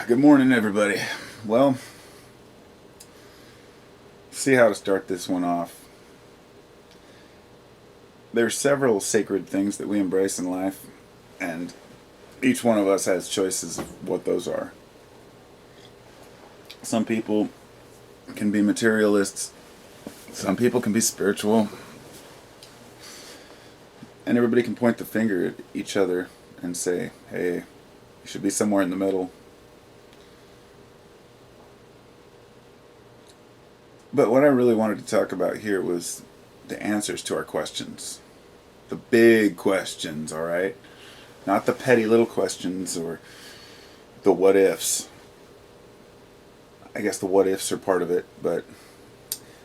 Good morning, everybody. Well, see how to start this one off. There's several sacred things that we embrace in life, and each one of us has choices of what those are. Some people can be materialists, some people can be spiritual, and everybody can point the finger at each other and say, hey, you should be somewhere in the middle. But what I really wanted to talk about here was the answers to our questions. The big questions, alright? Not the petty little questions or the what ifs. I guess the what ifs are part of it, but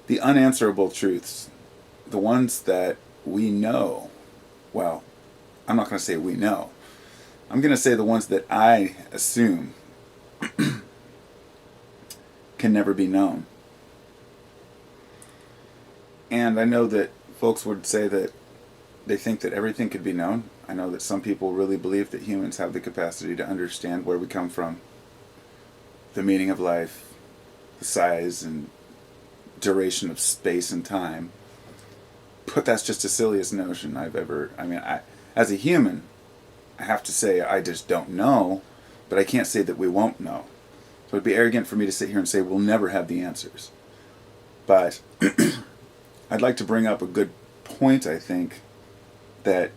the unanswerable truths, the ones that we know. Well, I'm not going to say we know. I'm going to say the ones that I assume can never be known. And I know that folks would say that they think that everything could be known. I know that some people really believe that humans have the capacity to understand where we come from, the meaning of life, the size and duration of space and time. But that's just the silliest notion I've ever... as a human, I have to say I just don't know, but I can't say that we won't know. So it'd be arrogant for me to sit here and say we'll never have the answers. But I'd like to bring up a good point, I think, that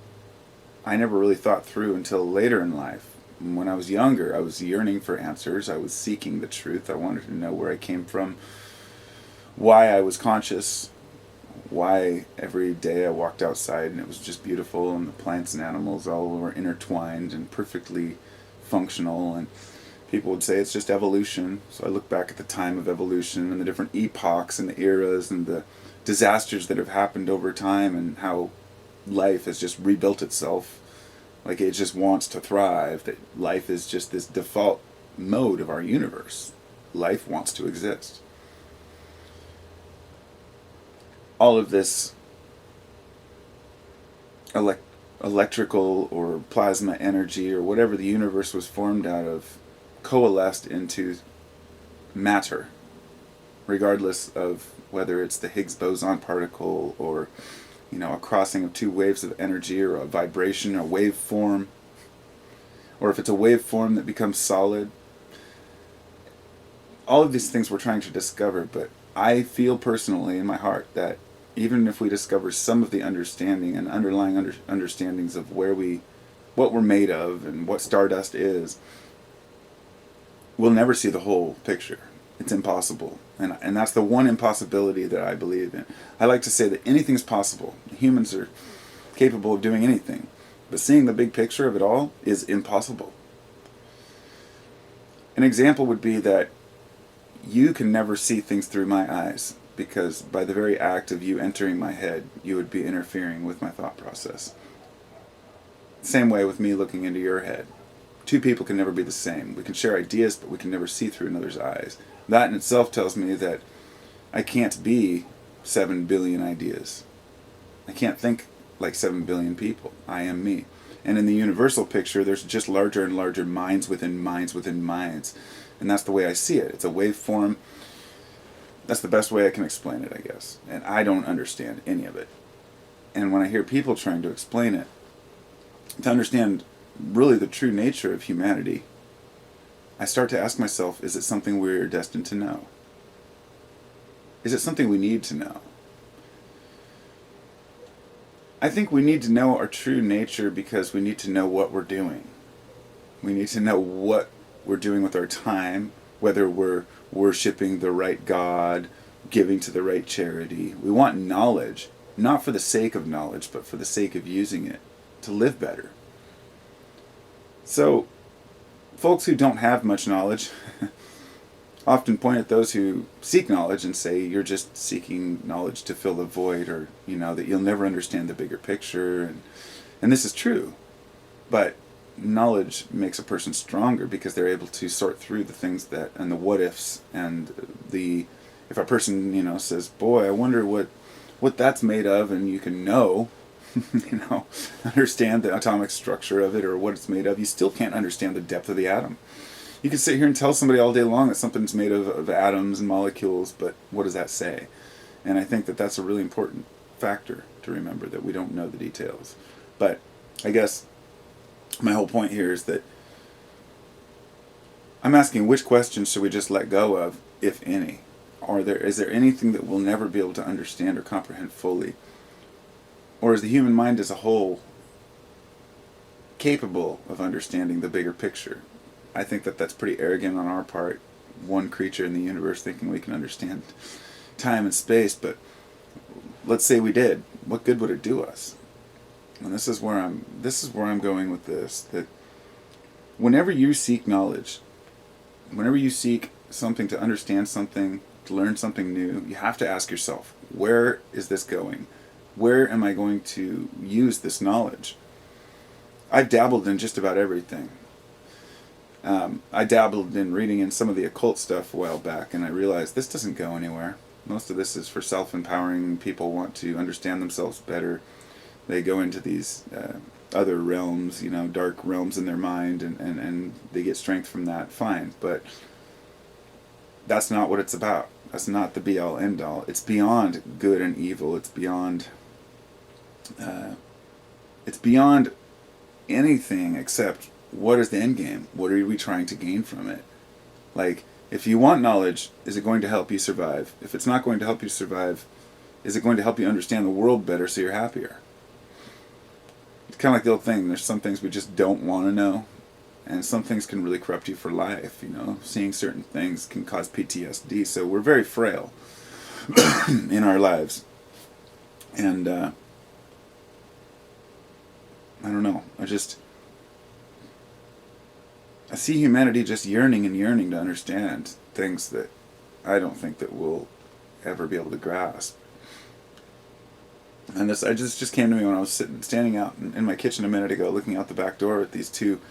I never really thought through until later in life. When I was younger, I was yearning for answers. I was seeking the truth. I wanted to know where I came from, why I was conscious, why every day I walked outside and it was just beautiful and the plants and animals all were intertwined and perfectly functional, and people would say it's just evolution. So I look back at the time of evolution and the different epochs and the eras and the disasters that have happened over time and how life has just rebuilt itself. Like it just wants to thrive. That life is just this default mode of our universe. Life wants to exist. All of this electrical or plasma energy or whatever the universe was formed out of coalesced into matter, regardless of whether it's the Higgs boson particle or a crossing of two waves of energy or a vibration, a waveform, or if it's a waveform that becomes solid. All of these things we're trying to discover, but I feel personally in my heart that even if we discover some of the understanding and underlying understandings of what we're made of and what stardust is, we'll never see the whole picture. It's impossible. And that's the one impossibility that I believe in. I like to say that anything's possible. Humans are capable of doing anything. But seeing the big picture of it all is impossible. An example would be that you can never see things through my eyes, because by the very act of you entering my head, you would be interfering with my thought process. Same way with me looking into your head. Two people can never be the same. We can share ideas, but we can never see through another's eyes. That in itself tells me that I can't be 7 billion ideas. I can't think like 7 billion people. I am me. And in the universal picture, there's just larger and larger minds within minds within minds. And that's the way I see it. It's a waveform. That's the best way I can explain it, I guess. And I don't understand any of it. And when I hear people trying to explain it, to understand really the true nature of humanity, I start to ask myself, is it something we're destined to know? Is it something we need to know? I think we need to know our true nature because we need to know what we're doing. We need to know what we're doing with our time, whether we're worshiping the right God, giving to the right charity. We want knowledge, not for the sake of knowledge, but for the sake of using it to live better. So, folks who don't have much knowledge often point at those who seek knowledge and say you're just seeking knowledge to fill the void, or that you'll never understand the bigger picture, and this is true. But knowledge makes a person stronger because they're able to sort through the things that, and the what ifs, and if a person says, boy, I wonder what that's made of, and you can understand the atomic structure of it or what it's made of, you still can't understand the depth of the atom. You can sit here and tell somebody all day long that something's made of atoms and molecules, but what does that say? And I think that that's a really important factor to remember, that we don't know the details. But I guess my whole point here is that I'm asking, which questions should we just let go of, if any? Is there anything that we'll never be able to understand or comprehend fully? Or is the human mind as a whole capable of understanding the bigger picture? I think that that's pretty arrogant on our part, one creature in the universe thinking we can understand time and space, but let's say we did. What good would it do us? And this is where I'm going with this, that whenever you seek knowledge, whenever you seek something, to understand something, to learn something new, you have to ask yourself, where is this going? Where am I going to use this knowledge? I've dabbled in just about everything. I dabbled in reading in some of the occult stuff a while back, and I realized this doesn't go anywhere. Most of this is for self-empowering. People want to understand themselves better. They go into these other realms, dark realms in their mind, and they get strength from that. Fine, but that's not what it's about. That's not the be-all, end-all. It's beyond good and evil. It's beyond anything except, what is the end game? What are we trying to gain from it? Like, if you want knowledge, is it going to help you survive? If it's not going to help you survive, is it going to help you understand the world better so you're happier? It's kind of like the old thing, there's some things we just don't want to know, and some things can really corrupt you for life, Seeing certain things can cause PTSD, so we're very frail in our lives. And, I don't know, I see humanity just yearning and yearning to understand things that I don't think that we'll ever be able to grasp. And this just came to me when I was standing out in my kitchen a minute ago, looking out the back door at these two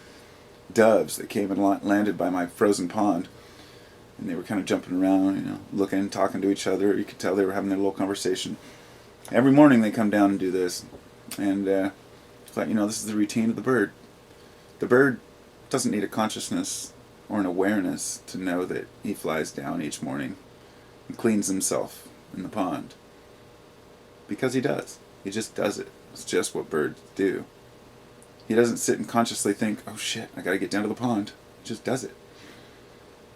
doves that came and landed by my frozen pond. And they were kind of jumping around, looking, talking to each other. You could tell they were having their little conversation. Every morning they come down and do this. And I thought, this is the routine of the bird. The bird doesn't need a consciousness or an awareness to know that he flies down each morning and cleans himself in the pond. Because he does. He just does it. It's just what birds do. He doesn't sit and consciously think, oh shit, I gotta get down to the pond. He just does it.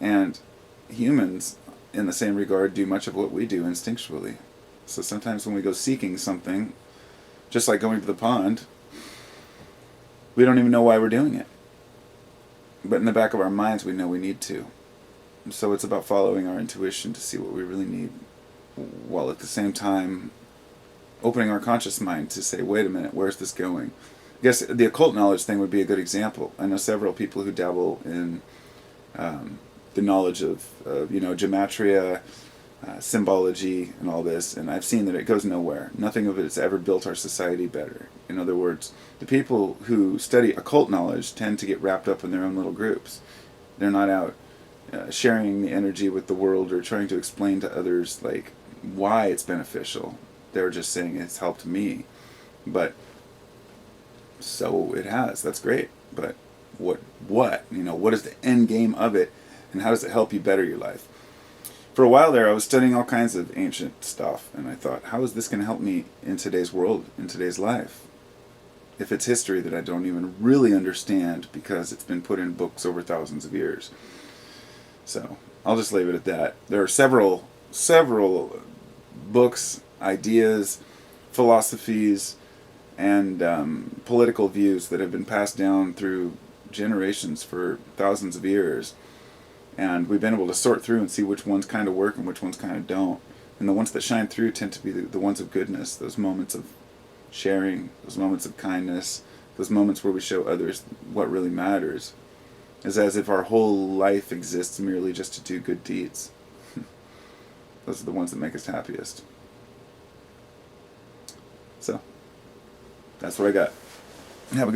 And humans, in the same regard, do much of what we do instinctually. So sometimes when we go seeking something, just like going to the pond, we don't even know why we're doing it. But in the back of our minds, we know we need to. So it's about following our intuition to see what we really need, while at the same time opening our conscious mind to say, wait a minute, where's this going? I guess the occult knowledge thing would be a good example. I know several people who dabble in the knowledge of gematria, symbology, and all this, and I've seen that it goes nowhere. Nothing of it has ever built our society better. In other words, the people who study occult knowledge tend to get wrapped up in their own little groups. They're not out sharing the energy with the world or trying to explain to others why it's beneficial. They're just saying it's helped me. But so it has. That's great. But what is the end game of it, and how does it help you better your life? For a while there, I was studying all kinds of ancient stuff, and I thought, how is this going to help me in today's world, in today's life? If it's history that I don't even really understand because it's been put in books over thousands of years. So I'll just leave it at that. There are several books, ideas, philosophies, and political views that have been passed down through generations for thousands of years. And we've been able to sort through and see which ones kind of work and which ones kind of don't. And the ones that shine through tend to be the ones of goodness, those moments of sharing, those moments of kindness, those moments where we show others what really matters. It's as if our whole life exists merely just to do good deeds. Those are the ones that make us happiest. So, that's what I got. Have a good